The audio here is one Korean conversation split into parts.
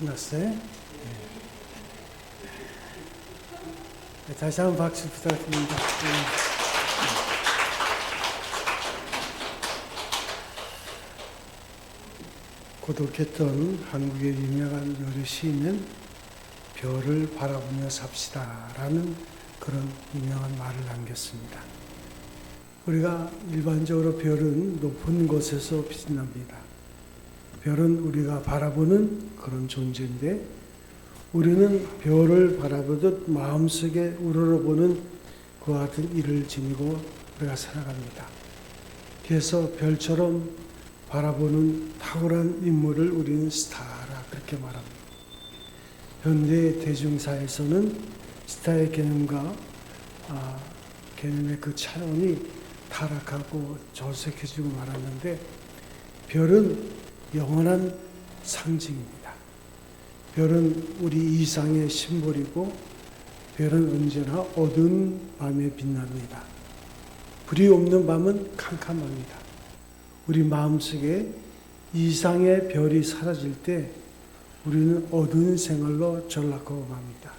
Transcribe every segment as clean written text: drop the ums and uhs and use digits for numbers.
끝났어요? 네. 다시 한번 박수 부탁드립니다. 고독했던 한국의 유명한 요리 시인은 별을 바라보며 삽시다라는 그런 유명한 말을 남겼습니다. 우리가 일반적으로 별은 높은 곳에서 빛납니다. 별은 우리가 바라보는 그런 존재인데 우리는 별을 바라보듯 마음속에 우러러보는 그와 같은 일을 지니고 우리가 살아갑니다. 그래서 별처럼 바라보는 탁월한 인물을 우리는 스타라 그렇게 말합니다. 현대 대중사에서는 스타의 개념과 개념의 그 차원이 타락하고 저색해지고 말았는데 별은 영원한 상징입니다. 별은 우리 이상의 심볼이고 별은 언제나 어두운 밤에 빛납니다. 불이 없는 밤은 캄캄합니다. 우리 마음속에 이상의 별이 사라질 때 우리는 어두운 생활로 전락하고 맙니다.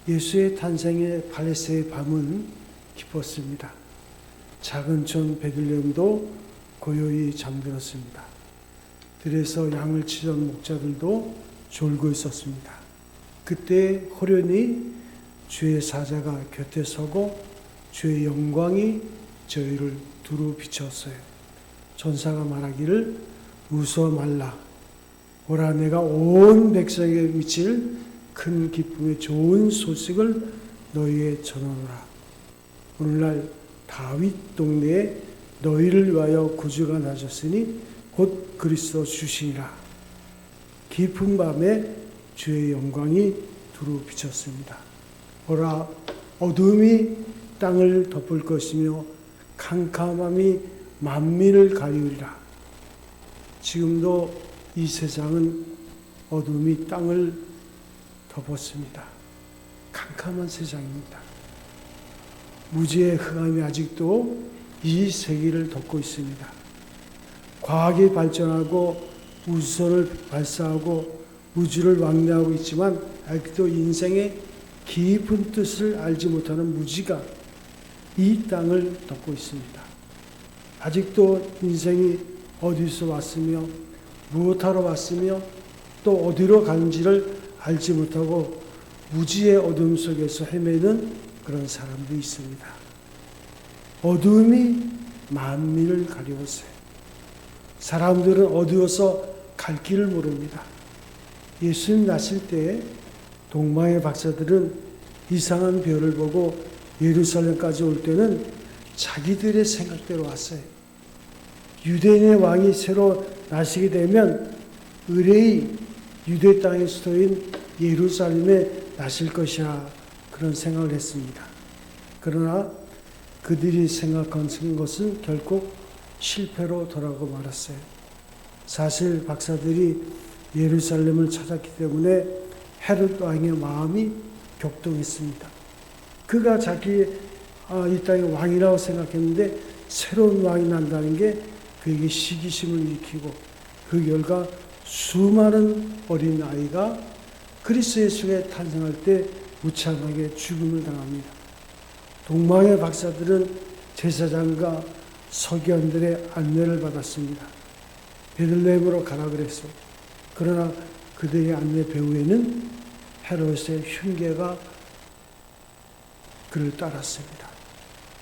예수의 탄생의 발레스의 밤은 깊었습니다. 작은 촌 베들레헴도 고요히 잠들었습니다. 들에서 양을 치던 목자들도 졸고 있었습니다. 그때 호련히 주의 사자가 곁에 서고 주의 영광이 저희를 두루 비쳤어요. 전사가 말하기를 웃어 말라. 보라 내가 온 백성에게 미칠 큰 기쁨의 좋은 소식을 너희에 전하노라. 오늘날 다윗 동네에 너희를 위하여 구주가 나셨으니 곧 그리스도 주시니라. 깊은 밤에 주의 영광이 두루 비쳤습니다. 보라 어둠이 땅을 덮을 것이며 캄캄함이 만민을 가리우리라. 지금도 이 세상은 어둠이 땅을 덮었습니다. 캄캄한 세상입니다. 무지의 흑암이 아직도 이 세계를 덮고 있습니다. 과학이 발전하고 우주선을 발사하고 우주를 왕래하고 있지만 아직도 인생의 깊은 뜻을 알지 못하는 무지가 이 땅을 덮고 있습니다. 아직도 인생이 어디서 왔으며 무엇하러 왔으며 또 어디로 가는지를 알지 못하고 무지의 어둠 속에서 헤매는 그런 사람도 있습니다. 어둠이 만민을 가리웠어요. 사람들은 어두워서 갈 길을 모릅니다. 예수님 나실 때 동방의 박사들은 이상한 별을 보고 예루살렘까지 올 때는 자기들의 생각대로 왔어요. 유대인의 왕이 새로 나시게 되면 의뢰의 유대 땅의 수도인 예루살렘에 나실 것이야 그런 생각을 했습니다. 그러나 그들이 생각한 것은 결국 실패로 돌아가고 말았어요. 사실 박사들이 예루살렘을 찾았기 때문에 헤롯 왕의 마음이 격동했습니다. 그가 자기 이 땅의 왕이라고 생각했는데 새로운 왕이 난다는 게 그에게 시기심을 일으키고 그 결과 수많은 어린 아이가 그리스도 예수가 탄생할 때 무참하게 죽음을 당합니다. 동방의 박사들은 제사장과 서기관들의 안내를 받았습니다. 베들레헴으로 가라 그랬어요. 그러나 그들의 안내 배후에는 헤롯의 흉계가 그를 따랐습니다.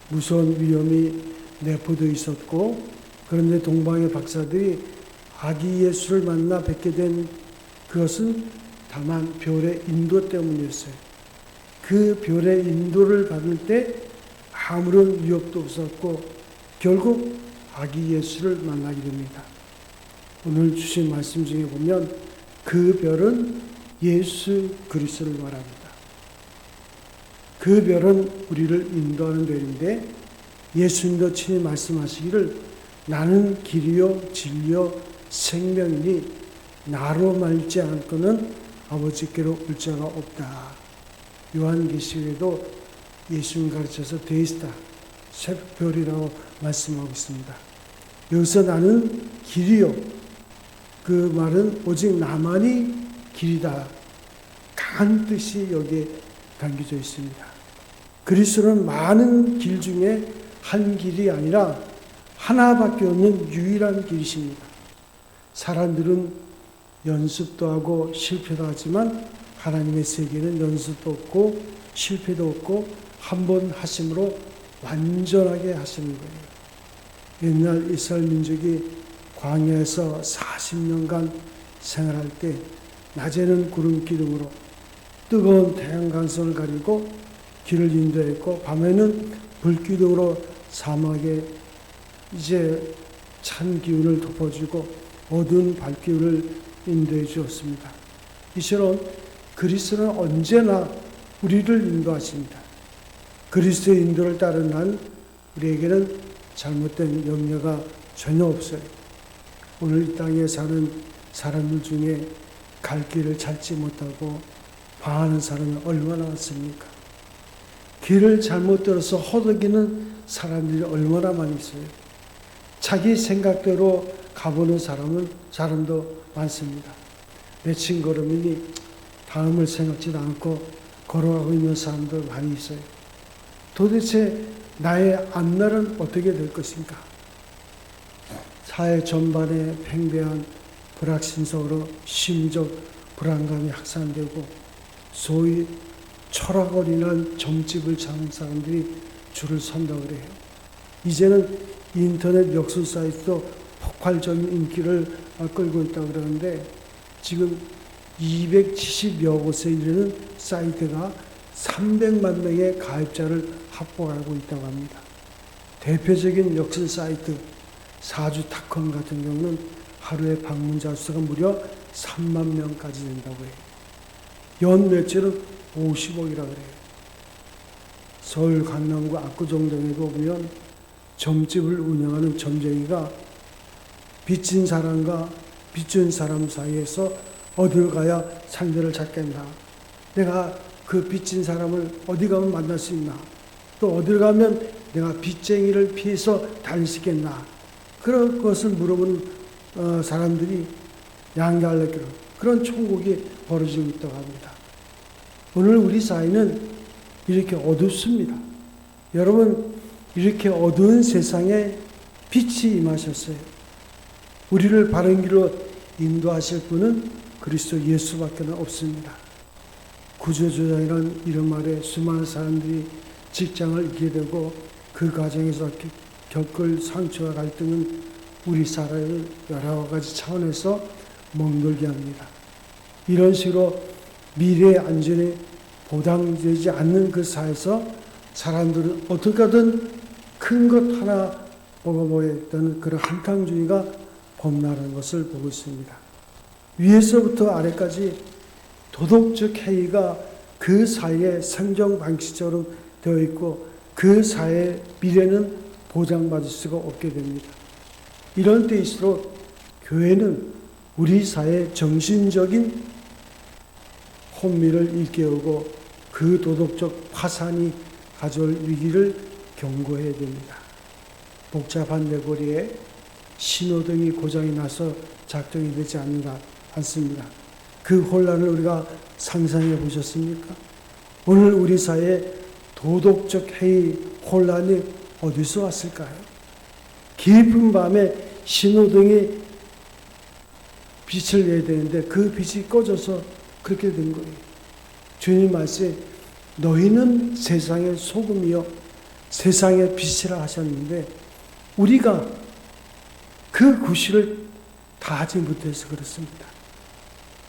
무서운 위험이 내포되어 있었고 그런데 동방의 박사들이 아기 예수를 만나 뵙게 된 그것은 다만 별의 인도 때문이었어요. 그 별의 인도를 받을 때 아무런 위협도 없었고 결국 아기 예수를 만나게 됩니다. 오늘 주신 말씀 중에 보면 그 별은 예수 그리스도를 말합니다. 그 별은 우리를 인도하는 별인데 예수님도 친히 말씀하시기를 나는 길이요 진리요 생명이니 나로 말지 않고는 아버지께로 올 자가 없다. 요한계시록에도 예수님 가르쳐서 데이스타 새벽별이라고 말씀하고 있습니다. 여기서 나는 길이요 그 말은 오직 나만이 길이다. 강한 뜻이 여기에 담겨져 있습니다. 그리스도는 많은 길 중에 한 길이 아니라 하나밖에 없는 유일한 길이십니다. 사람들은 연습도 하고 실패도 하지만 하나님의 세계는 연습도 없고 실패도 없고 한 번 하심으로 완전하게 하시는 거예요. 옛날 이스라엘 민족이 광야에서 40년간 생활할 때 낮에는 구름 기둥으로 뜨거운 태양 간선을 가리고 길을 인도했고 밤에는 불기둥으로 사막에 이제 찬 기운을 덮어주고 어두운 밝기를 인도해 주었습니다. 이처럼 그리스도는 언제나 우리를 인도하십니다. 그리스도의 인도를 따르는 한 우리에게는 잘못된 염려가 전혀 없어요. 오늘 이 땅에 사는 사람들 중에 갈 길을 찾지 못하고 방황하는 사람이 얼마나 많습니까? 길을 잘못 들어서 허덕이는 사람들이 얼마나 많이 있어요. 자기 생각대로 가보는 사람도 많습니다. 내친 걸음이니 다음을 생각지도 않고 걸어가고 있는 사람도 많이 있어요. 도대체 나의 앞날은 어떻게 될 것인가? 사회 전반에 팽배한 불확신성으로 심적 불안감이 확산되고 소위 철학어린한 점집을 찾는 사람들이 줄을 선다고 그래요. 이제는 인터넷 역술 사이트도 폭발적인 인기를 끌고 있다고 그러는데 지금 270여 곳에 이르는 사이트가 300만 명의 가입자를 확보하고 있다고 합니다. 대표적인 역술 사이트 사주닷컴 같은 경우는 하루에 방문자 수가 무려 3만 명까지 된다고 해요. 연 매출은 50억이라고 그래요. 서울 강남구 압구정동에도 보면 점집을 운영하는 점쟁이가 빚진 사람과 빚준 사람 사이에서 어디를 가야 상대를 찾겠나? 내가 그 빚진 사람을 어디 가면 만날 수 있나? 또 어디를 가면 내가 빚쟁이를 피해서 다닐 수 있겠나? 그런 것을 물어보는 사람들이 양갈래기로 그런 총국이 벌어지고 있다고 합니다. 오늘 우리 사회는 이렇게 어둡습니다. 여러분, 이렇게 어두운 세상에 빛이 임하셨어요. 우리를 바른 길로 인도하실 분은 그리스도 예수밖에 없습니다. 구조조정이라는 이름 아래 수많은 사람들이 직장을 잃게 되고 그 과정에서 겪을 상처와 갈등은 우리 사회를 여러 가지 차원에서 멍들게 합니다. 이런 식으로 미래의 안전이 보장되지 않는 그 사회에서 사람들은 어떻게 하든 큰 것 하나 먹어보겠다는 그런 한탕주의가 범람하는 것을 보고 있습니다. 위에서부터 아래까지 도덕적 해이가 그 사회의 생존 방식처럼 되어 있고 그 사회의 미래는 보장받을 수가 없게 됩니다. 이런 때일수록 교회는 우리 사회의 정신적인 혼미를 일깨우고 그 도덕적 파산이 가져올 위기를 경고해야 됩니다. 복잡한 내거리에 신호등이 고장이 나서 작동이 되지 않습니다. 그 혼란을 우리가 상상해 보셨습니까? 오늘 우리 사회에 도덕적 해이 혼란이 어디서 왔을까요? 깊은 밤에 신호등이 빛을 내야 되는데 그 빛이 꺼져서 그렇게 된 거예요. 주님 말씀에 너희는 세상의 소금이요 세상의 빛이라 하셨는데 우리가 그 구실을 다 하지 못해서 그렇습니다.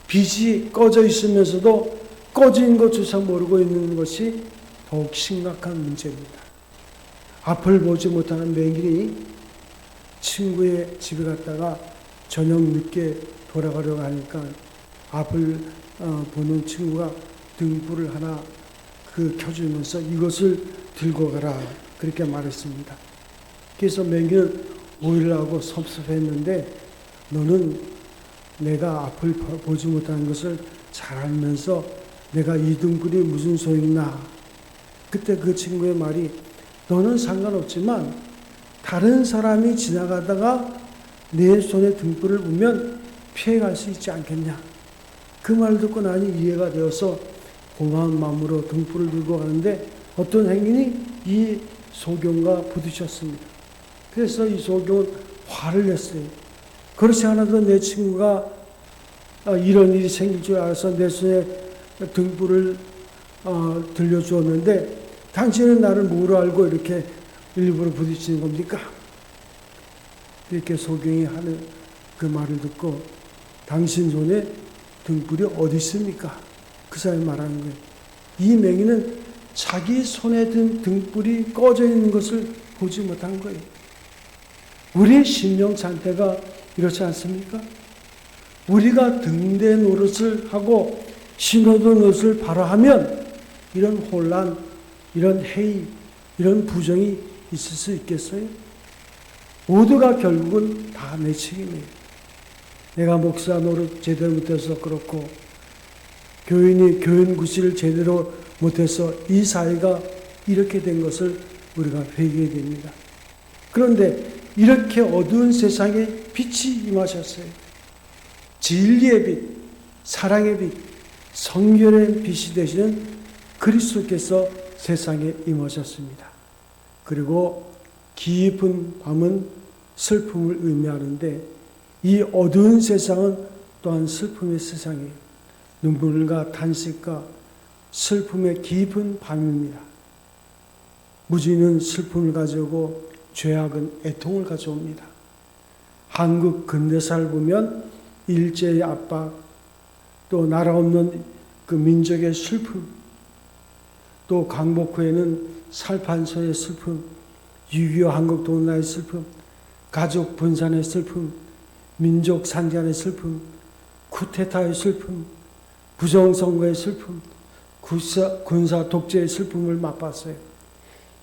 빛이 꺼져 있으면서도 꺼진 것조차 모르고 있는 것이 더욱 심각한 문제입니다. 앞을 보지 못하는 맹인이 친구의 집에 갔다가 저녁 늦게 돌아가려고 하니까 앞을 보는 친구가 등불을 하나 켜주면서 이것을 들고 가라 그렇게 말했습니다. 그래서 맹인은 오해를 하고 섭섭했는데 너는 내가 앞을 보지 못하는 것을 잘 알면서 내가 이 등불이 무슨 소용이나. 그때 그 친구의 말이 너는 상관없지만 다른 사람이 지나가다가 내 손에 등불을 보면 피해갈 수 있지 않겠냐. 그 말을 듣고 나니 이해가 되어서 고마운 마음으로 등불을 들고 가는데 어떤 행인이 이 소경과 부딪혔습니다. 그래서 이 소경은 화를 냈어요. 그렇지 않아도 내 친구가 이런 일이 생길 줄 알아서 내 손에 등불을 들려주었는데 당신은 나를 뭐로 알고 이렇게 일부러 부딪히는 겁니까? 이렇게 소경이 하는 그 말을 듣고 당신 손에 등불이 어디 있습니까? 그 사람이 말하는 거예요. 이 맹인은 자기 손에 든 등불이 꺼져 있는 것을 보지 못한 거예요. 우리의 심령 상태가 이렇지 않습니까? 우리가 등대 노릇을 하고 신호등 노릇을 바로 하면 이런 혼란, 이런 해이, 이런 부정이 있을 수 있겠어요? 모두가 결국은 다 내 책임이에요. 내가 목사 노릇 제대로 못해서 그렇고 교인이 교인 구실을 제대로 못해서 이 사회가 이렇게 된 것을 우리가 회개해야 됩니다. 그런데 이렇게 어두운 세상에 빛이 임하셨어요. 진리의 빛, 사랑의 빛, 성결의 빛이 되시는 그리스도께서 세상에 임하셨습니다. 그리고 깊은 밤은 슬픔을 의미하는데 이 어두운 세상은 또한 슬픔의 세상이에요. 눈물과 탄식과 슬픔의 깊은 밤입니다. 무지는 슬픔을 가져오고 죄악은 애통을 가져옵니다. 한국 근대사를 보면 일제의 압박, 또 나라 없는 그 민족의 슬픔, 또 광복 후에는 살판소의 슬픔, 6.25 한국 동남아의 슬픔, 가족 분산의 슬픔, 민족 산전의 슬픔, 쿠데타의 슬픔, 부정선거의 슬픔, 군사 독재의 슬픔을 맛봤어요.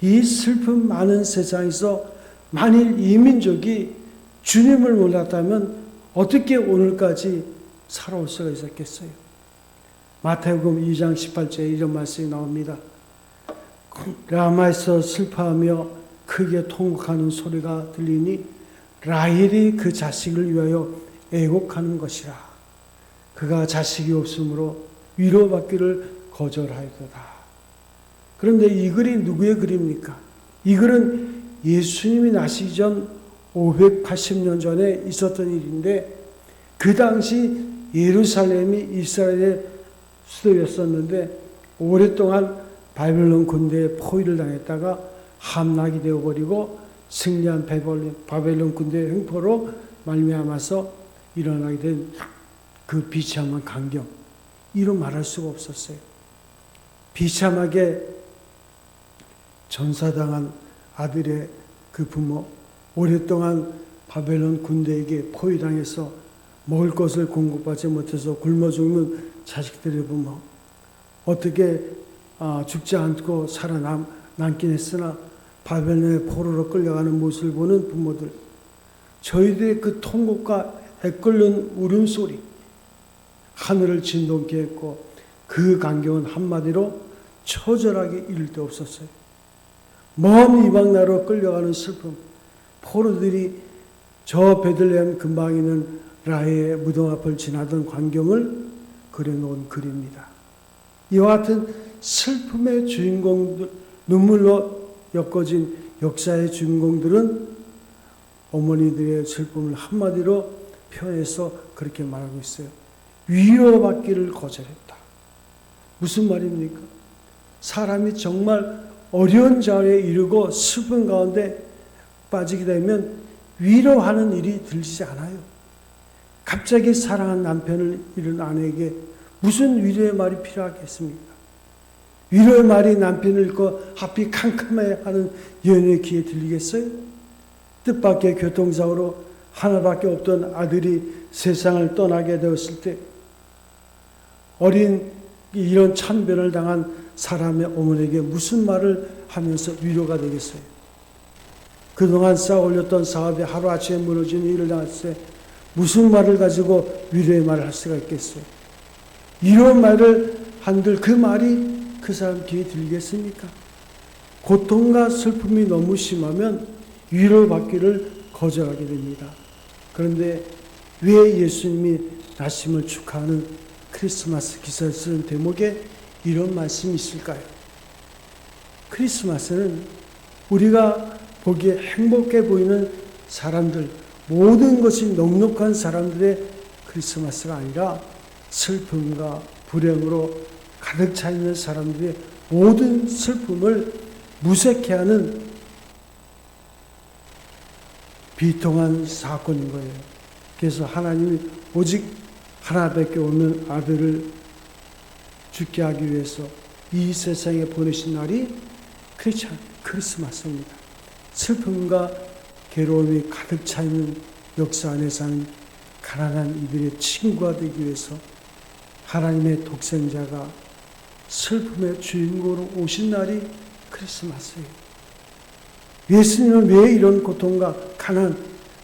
이 슬픔 많은 세상에서 만일 이 민족이 주님을 몰랐다면 어떻게 오늘까지 살아올 수가 있었겠어요? 마태복음 2장 18절에 이런 말씀이 나옵니다. 라마에서 슬퍼하며 크게 통곡하는 소리가 들리니 라헬이 그 자식을 위하여 애곡하는 것이라. 그가 자식이 없으므로 위로받기를 거절하였도다. 그런데 이 글이 누구의 글입니까? 이 글은 예수님이 나시기 전 580년 전에 있었던 일인데 그 당시 예루살렘이 이스라엘의 수도였었는데 오랫동안 바벨론 군대에 포위를 당했다가 함락이 되어버리고 승리한 바벨론 군대의 횡포로 말미암아서 일어나게 된 그 비참한 광경, 이로 말할 수가 없었어요. 비참하게 전사당한 아들의 그 부모, 오랫동안 바벨론 군대에게 포위당해서 먹을 것을 공급받지 못해서 굶어 죽는 자식들의 부모, 어떻게 죽지 않고 살아남긴 했으나 바벨론의 포로로 끌려가는 모습을 보는 부모들, 저희들의 그 통곡과 애끓는 울음소리, 하늘을 진동케 했고 그 광경은 한마디로 처절하게 이를 데 없었어요. 먼 이방 나라로 끌려가는 슬픔, 포로들이 저 베들레헴 근방에 있는 라헬의 무덤 앞을 지나던 광경을 그려놓은 글입니다. 이와 같은 슬픔의 주인공들, 눈물로 엮어진 역사의 주인공들은 어머니들의 슬픔을 한마디로 표현해서 그렇게 말하고 있어요. 위로받기를 거절했다. 무슨 말입니까? 사람이 정말 어려운 자리에 이르고 슬픈 가운데 빠지게 되면 위로하는 일이 들리지 않아요. 갑자기 사랑한 남편을 잃은 아내에게 무슨 위로의 말이 필요하겠습니까? 위로의 말이 남편을 잃고 하필 캄캄해하는 여인의 귀에 들리겠어요? 뜻밖의 교통사고로 하나밖에 없던 아들이 세상을 떠나게 되었을 때 어린 이런 참변을 당한 사람의 어머니에게 무슨 말을 하면서 위로가 되겠어요? 그동안 쌓아 올렸던 사업이 하루아침에 무너지는 일을 당했을 때 무슨 말을 가지고 위로의 말을 할 수가 있겠어요? 이런 말을 한들 그 말이 그 사람 귀에 들리겠습니까? 고통과 슬픔이 너무 심하면 위로받기를 거절하게 됩니다. 그런데 왜 예수님이 나심을 축하하는 그 크리스마스 기사를 쓰는 대목에 이런 말씀이 있을까요? 크리스마스는 우리가 보기에 행복해 보이는 사람들, 모든 것이 넉넉한 사람들의 크리스마스가 아니라 슬픔과 불행으로 가득 차 있는 사람들의 모든 슬픔을 무색해 하는 비통한 사건인 거예요. 그래서 하나님이 오직 하나밖에 없는 아들을 죽게 하기 위해서 이 세상에 보내신 날이 크리스마스입니다. 슬픔과 괴로움이 가득 차 있는 역사 안에 사는 가난한 이들의 친구가 되기 위해서 하나님의 독생자가 슬픔의 주인공으로 오신 날이 크리스마스예요. 예수님은 왜 이런 고통과 가난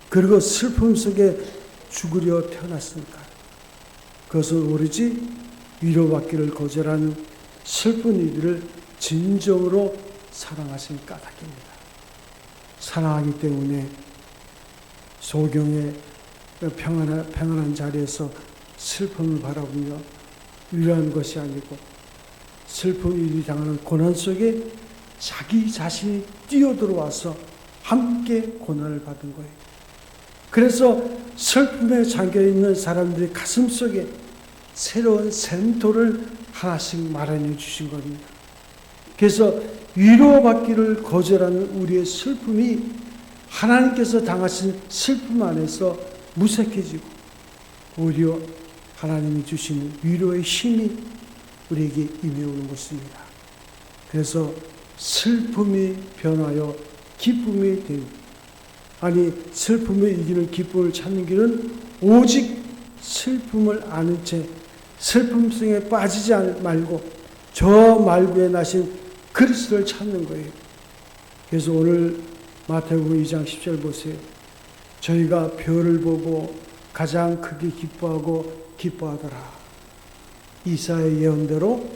그리고 슬픔 속에 죽으려 태어났습니까? 그것은 오로지 위로받기를 거절하는 슬픈 이들을 진정으로 사랑하신 까닭입니다. 사랑하기 때문에 소경의 평안한 자리에서 슬픔을 바라보며 위로한 것이 아니고 슬픈 일이 당하는 고난 속에 자기 자신이 뛰어들어와서 함께 고난을 받은 거예요. 그래서 슬픔에 잠겨있는 사람들의 가슴 속에 새로운 샘토를 하나씩 마련해 주신 겁니다. 그래서 위로받기를 거절하는 우리의 슬픔이 하나님께서 당하신 슬픔 안에서 무색해지고 오히려 하나님이 주신 위로의 힘이 우리에게 임해오는 것입니다. 그래서 슬픔이 변하여 기쁨이 됩니다. 아니, 슬픔을 이기는 기쁨을 찾는 길은 오직 슬픔을 아는 채 슬픔 속에 빠지지 말고 저 말구에 나신 그리스도를 찾는 거예요. 그래서 오늘 마태복음 2장 10절 보세요. 저희가 별을 보고 가장 크게 기뻐하더라. 이사야의 예언대로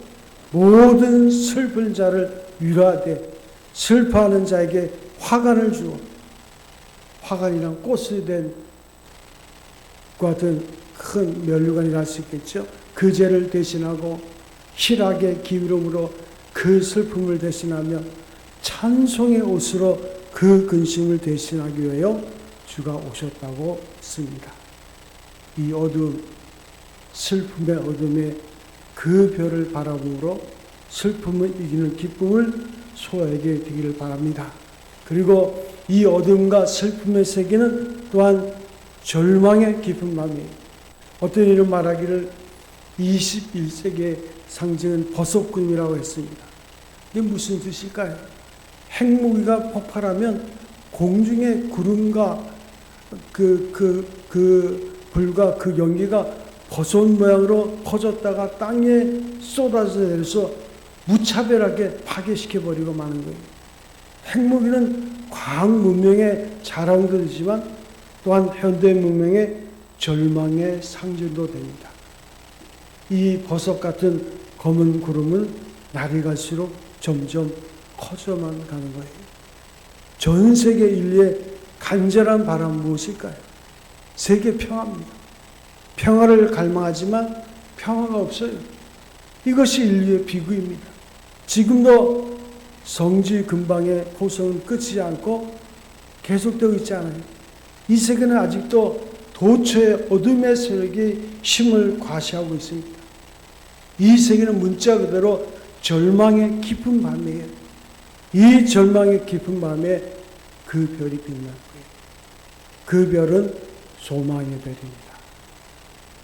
모든 슬픈 자를 위로하되 슬퍼하는 자에게 화관을 주어, 화관이란 꽃이 된 것 같은 큰 면류관이라 할 수 있겠죠. 그 죄를 대신하고 희락의 기름으로 그 슬픔을 대신하며 찬송의 옷으로 그 근심을 대신하기 위하여 주가 오셨다고 했습니다. 이 어둠, 슬픔의 어둠에 그 별을 바라봄으로 슬픔을 이기는 기쁨을 소화하게 되기를 바랍니다. 그리고 이 어둠과 슬픔의 세계는 또한 절망의 깊은 마음이에요. 어떤 이는 말하기를 21세기의 상징은 버섯구름이라고 했습니다. 이게 무슨 뜻일까요? 핵무기가 폭발하면 공중의 구름과 그 불과 그 연기가 버섯 모양으로 퍼졌다가 땅에 쏟아져 내려서 무차별하게 파괴시켜버리고 마는 거예요. 핵무기는 과학 문명의 자랑도 되지만 또한 현대 문명의 절망의 상징도 됩니다. 이 버섯 같은 검은 구름은 날이 갈수록 점점 커져만 가는 거예요. 전 세계 인류의 간절한 바람 무엇일까요? 세계 평화입니다. 평화를 갈망하지만 평화가 없어요. 이것이 인류의 비극입니다. 지금도 성지 근방의 포성은 끝이지 않고 계속되고 있지 않아요. 이 세계는 아직도 도처의 어둠의 세력이 힘을 과시하고 있습니다. 이 세계는 문자 그대로 절망의 깊은 밤이에요. 이 절망의 깊은 밤에 그 별이 빛날 거예요. 그 별은 소망의 별입니다.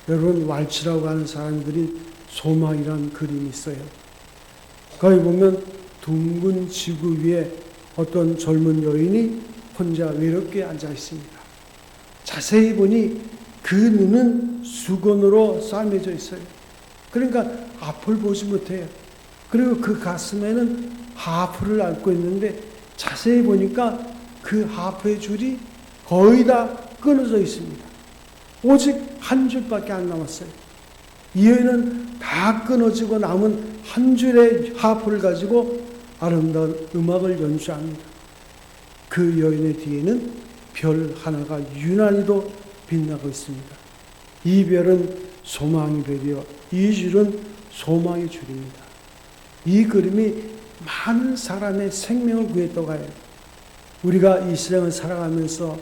여러분, 왈츠라고 하는 사람들이 소망이라는 그림이 있어요. 거기 보면 둥근 지구 위에 어떤 젊은 여인이 혼자 외롭게 앉아 있습니다. 자세히 보니 그 눈은 수건으로 싸매져 있어요. 그러니까 앞을 보지 못해요. 그리고 그 가슴에는 하프를 안고 있는데 자세히 보니까 그 하프의 줄이 거의 다 끊어져 있습니다. 오직 한 줄밖에 안 남았어요. 이 여인은 다 끊어지고 남은 한 줄의 하프를 가지고 아름다운 음악을 연주합니다. 그 여인의 뒤에는 별 하나가 유난히도 빛나고 있습니다. 이 별은 소망의 별이요 이 줄은 소망의 줄입니다. 이 그림이 많은 사람의 생명을 구했다고 해요. 우리가 이 세상을 살아가면서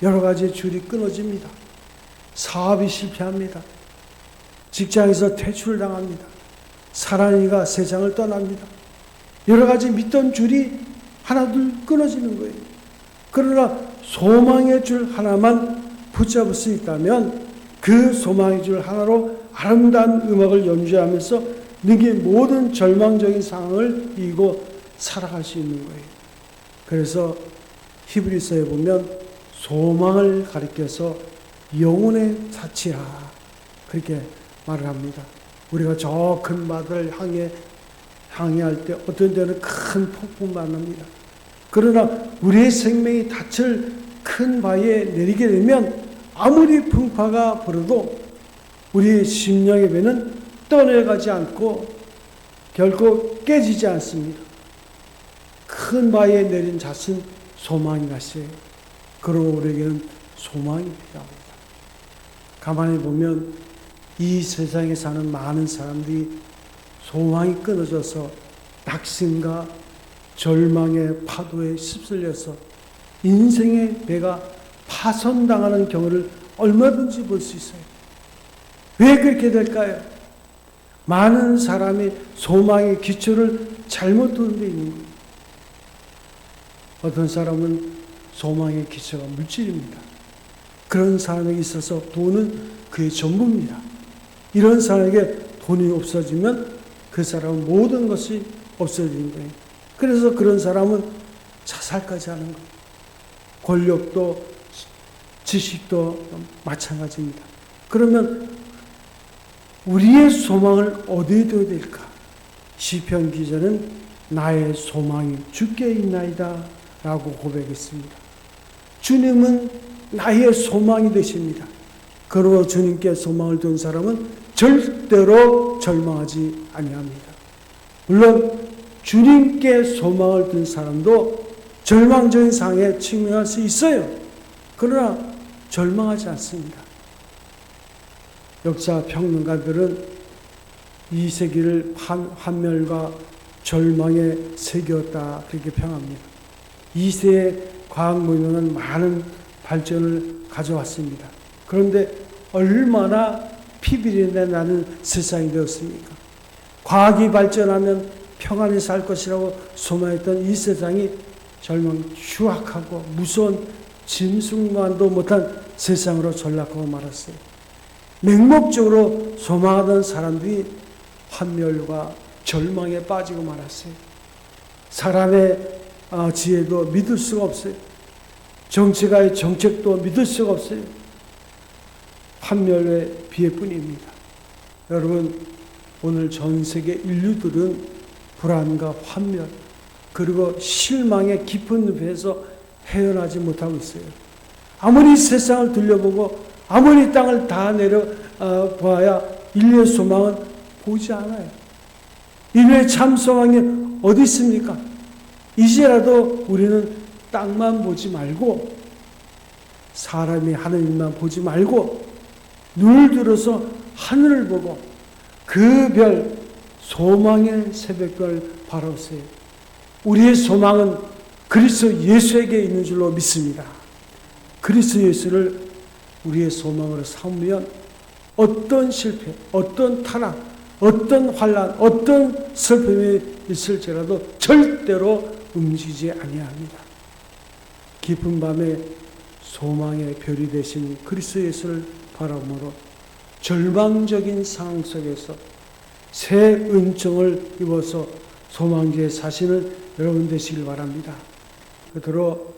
여러 가지 줄이 끊어집니다. 사업이 실패합니다. 직장에서 퇴출을 당합니다. 사랑하는 이가 세상을 떠납니다. 여러 가지 믿던 줄이 하나둘 끊어지는 거예요. 그러나 소망의 줄 하나만 붙잡을 수 있다면 그 소망의 줄 하나로 아름다운 음악을 연주하면서 너희 모든 절망적인 상황을 이기고 살아갈 수 있는 거예요. 그래서 히브리서에 보면 소망을 가리켜서 영혼의 사치라 그렇게 말을 합니다. 우리가 저 큰 바다를 항해할 때 어떤 때는 큰 폭풍 만납니다. 그러나 우리의 생명이 닻을 큰 바위에 내리게 되면 아무리 풍파가 불어도 우리의 심령의 배는 떠내가지 않고 결코 깨지지 않습니다. 큰 바위에 내린 잣은 소망이 낫어요. 그러고 우리에게는 소망이 필요합니다. 가만히 보면 이 세상에 사는 많은 사람들이 소망이 끊어져서 낙심과 절망의 파도에 휩쓸려서 인생의 배가 파손당하는 경우를 얼마든지 볼 수 있어요. 왜 그렇게 될까요? 많은 사람이 소망의 기초를 잘못 두는 데 있는 거예요. 어떤 사람은 소망의 기초가 물질입니다. 그런 사람에게 있어서 돈은 그의 전부입니다. 이런 사람에게 돈이 없어지면 그 사람은 모든 것이 없어지는 거예요. 그래서 그런 사람은 자살까지 하는 거예요. 권력도 지식도 마찬가지입니다. 그러면 우리의 소망을 어디에 둬야 될까? 시편 기자는 나의 소망이 주께 있나이다 라고 고백했습니다. 주님은 나의 소망이 되십니다. 그러므로 주님께 소망을 둔 사람은 절대로 절망하지 아니합니다. 물론 주님께 소망을 둔 사람도 절망적인 상황에 직면할 수 있어요. 그러나 절망하지 않습니다. 역사 평론가들은 이 세기를 환멸과 절망의 세기였다 그렇게 평합니다. 이 세의 과학 문명은 많은 발전을 가져왔습니다. 그런데 얼마나 피비린내 나는 세상이 되었습니까? 과학이 발전하면 평안히 살 것이라고 소망했던 이 세상이 추악하고 무서운 짐승만도 못한 세상으로 전락하고 말았어요. 맹목적으로 소망하던 사람들이 환멸과 절망에 빠지고 말았어요. 사람의 지혜도 믿을 수가 없어요. 정치가의 정책도 믿을 수가 없어요. 환멸의 비애뿐입니다. 여러분, 오늘 전 세계 인류들은 불안과 환멸 그리고 실망의 깊은 늪에서 헤어나지 못하고 있어요. 아무리 세상을 둘러보고 아무리 땅을 다 내려봐야 인류의 소망은 보이지 않아요. 인류의 참 소망이 어디 있습니까? 이제라도 우리는 땅만 보지 말고 사람이 하느님만 보지 말고 눈을 들어서 하늘을 보고 그 별 소망의 새벽별 바라보세요. 우리의 소망은 그리스도 예수에게 있는 줄로 믿습니다. 그리스도 예수를 우리의 소망으로 삼으면 어떤 실패, 어떤 타락, 어떤 환난, 어떤 슬픔이 있을지라도 절대로 움직이지 아니합니다. 깊은 밤에 소망의 별이 되신 그리스도 예수를 바라보므로 절망적인 상황 속에서 새 은총을 입어서 소망지에 사시는 여러분 되시길 바랍니다. 그대로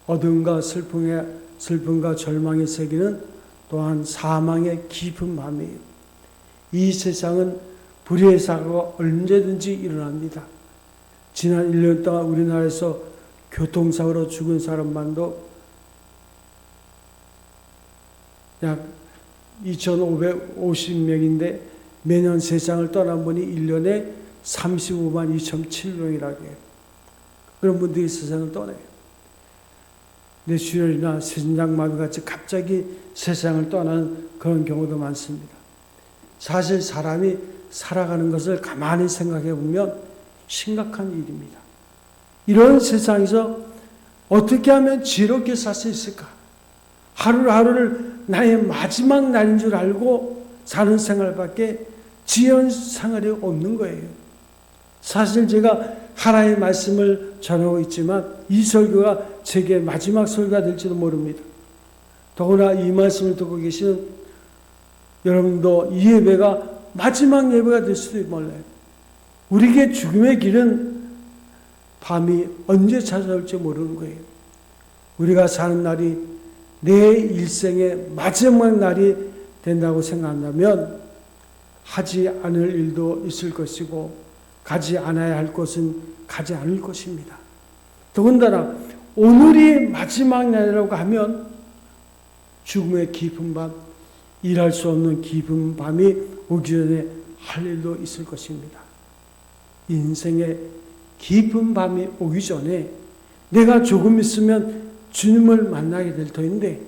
어둠과 슬픔과 절망의 세계는 또한 사망의 깊은 밤이에요. 이 세상은 불의의 사고가 언제든지 일어납니다. 지난 1년 동안 우리나라에서 교통사고로 죽은 사람만도 약 2,550명인데 매년 세상을 떠난 분이 1년에 35만 2,700명이라고 해요. 그런 분들이 세상을 떠나요. 뇌출혈이나 심장마비같이 갑자기 세상을 떠나는 그런 경우도 많습니다. 사실 사람이 살아가는 것을 가만히 생각해 보면 심각한 일입니다. 이런 세상에서 어떻게 하면 지혜롭게 살 수 있을까? 하루하루를 나의 마지막 날인 줄 알고 사는 생활밖에 지혜로운 생활이 없는 거예요. 사실 제가 하나의 말씀을 전하고 있지만 이 설교가 제게 마지막 설교가 될지도 모릅니다. 더구나 이 말씀을 듣고 계시는 여러분도 이 예배가 마지막 예배가 될 수도 몰라요. 우리에게 죽음의 길은 밤이 언제 찾아올지 모르는 거예요. 우리가 사는 날이 내 일생의 마지막 날이 된다고 생각한다면 하지 않을 일도 있을 것이고 가지 않아야 할 곳은 가지 않을 것입니다. 더군다나 오늘이 마지막 날이라고 하면 죽음의 깊은 밤, 일할 수 없는 깊은 밤이 오기 전에 할 일도 있을 것입니다. 인생의 깊은 밤이 오기 전에 내가 조금 있으면 주님을 만나게 될 터인데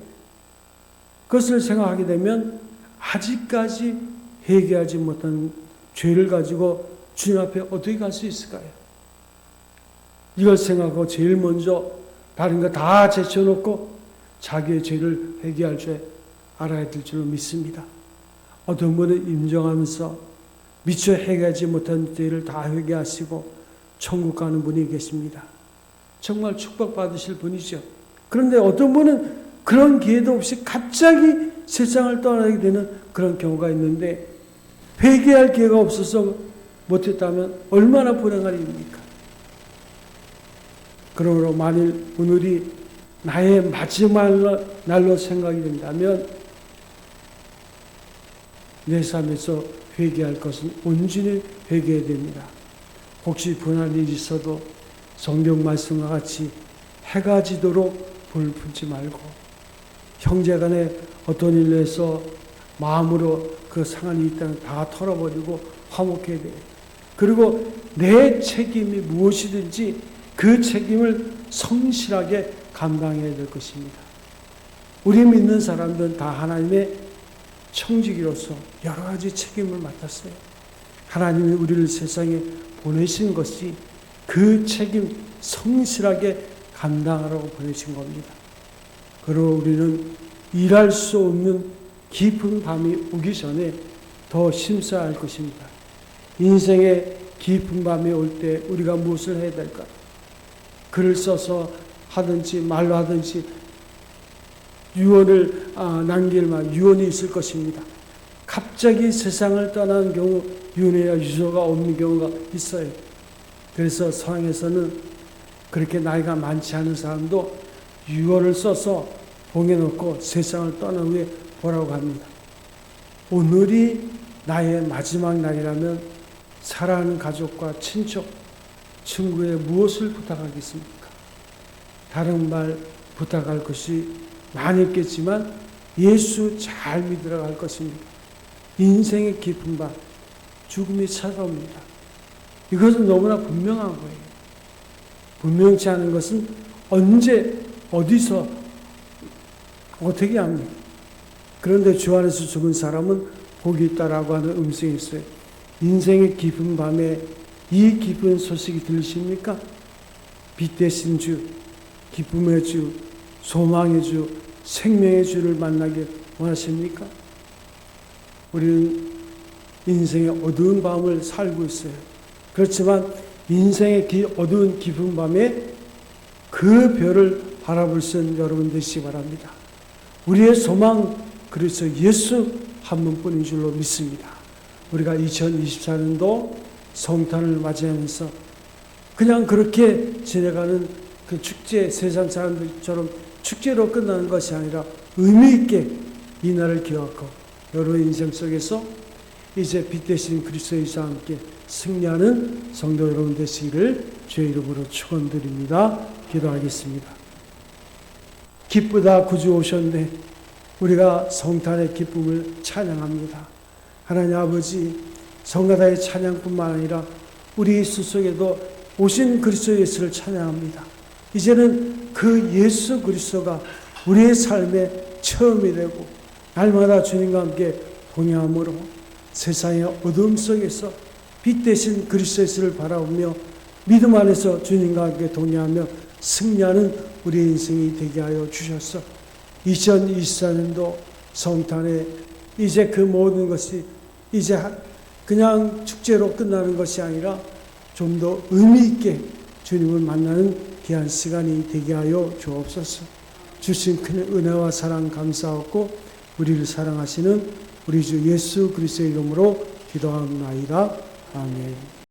그것을 생각하게 되면 아직까지 회개하지 못한 죄를 가지고 주님 앞에 어떻게 갈 수 있을까요? 이걸 생각하고 제일 먼저 다른 거 다 제쳐놓고 자기의 죄를 회개할 줄 알아야 될 줄로 믿습니다. 어떤 분은 인정하면서 미처 회개하지 못한 죄를 다 회개하시고 천국 가는 분이 계십니다. 정말 축복받으실 분이죠. 그런데 어떤 분은 그런 기회도 없이 갑자기 세상을 떠나게 되는 그런 경우가 있는데 회개할 기회가 없어서 못했다면 얼마나 불행한 일입니까? 그러므로 만일 오늘이 나의 마지막 날로 생각이 된다면 내 삶에서 회개할 것은 온전히 회개해야 됩니다. 혹시 분한 일이 있어도 성경 말씀과 같이 해가 지도록 불을 품지 말고 형제간에 어떤 일로 해서 마음으로 그 상한이 있다면 다 털어버리고 화목해야 돼요. 그리고 내 책임이 무엇이든지 그 책임을 성실하게 감당해야 될 것입니다. 우리 믿는 사람들은 다 하나님의 청지기로서 여러 가지 책임을 맡았어요. 하나님이 우리를 세상에 보내신 것이 그 책임 성실하게 감당하라고 보내신 겁니다. 그리고 우리는 일할 수 없는 깊은 밤이 오기 전에 더 심사할 것입니다. 인생의 깊은 밤이 올 때 우리가 무엇을 해야 될까? 글을 써서 하든지 말로 하든지 유언을 남길 유언이 있을 것입니다. 갑자기 세상을 떠나는 경우 유언이나 유서가 없는 경우가 있어요. 그래서 서양에서는 그렇게 나이가 많지 않은 사람도 유언을 써서 봉해놓고 세상을 떠난 후에 보라고 합니다. 오늘이 나의 마지막 날이라면 사랑하는 가족과 친척, 친구에 무엇을 부탁하겠습니까? 다른 말 부탁할 것이 많이 있겠지만 예수 잘 믿으라고 할 것입니다. 인생의 깊은 밤, 죽음이 찾아옵니다. 이것은 너무나 분명한 거예요. 분명치 않은 것은 언제, 어디서, 어떻게 합니까? 그런데 주 안에서 죽은 사람은 복이 있다라고 하는 음성이 있어요. 인생의 깊은 밤에 이 깊은 소식이 들리십니까? 빛 대신 주, 기쁨의 주, 소망의 주, 생명의 주를 만나길 원하십니까? 우리는 인생의 어두운 밤을 살고 있어요. 그렇지만 인생의 어두운 깊은 밤에 그 별을 바라볼 수 있는 여러분 되시기 바랍니다. 우리의 소망 그리스도 예수 한 분뿐인 줄로 믿습니다. 우리가 2024년도 성탄을 맞이하면서 그냥 그렇게 지내가는 그 축제, 세상 사람들처럼 축제로 끝나는 것이 아니라 의미 있게 이 날을 기억하고 여러분의 인생 속에서 이제 빛 대신 그리스도 예수와 함께 승리하는 성도 여러분 되시기를 주의 이름으로 축원드립니다. 기도하겠습니다. 기쁘다 구주 오셨네. 우리가 성탄의 기쁨을 찬양합니다. 하나님 아버지, 성가다의 찬양뿐만 아니라 우리 예수 속에도 오신 그리스도 예수를 찬양합니다. 이제는 그 예수 그리스도가 우리의 삶의 처음이 되고 날마다 주님과 함께 동행함으로 세상의 어둠 속에서 빛 대신 그리스도 예수를 바라보며 믿음 안에서 주님과 함께 동행하며 승리하는 우리의 인생이 되게 하여 주셔서 2024년도 성탄에 이제 그 모든 것이 이제 그냥 축제로 끝나는 것이 아니라 좀 더 의미 있게 주님을 만나는 귀한 시간이 되게 하여 주옵소서. 주신 큰 은혜와 사랑 감사하고 우리를 사랑하시는 우리 주 예수 그리스도의 이름으로 기도하옵나이다. 아멘.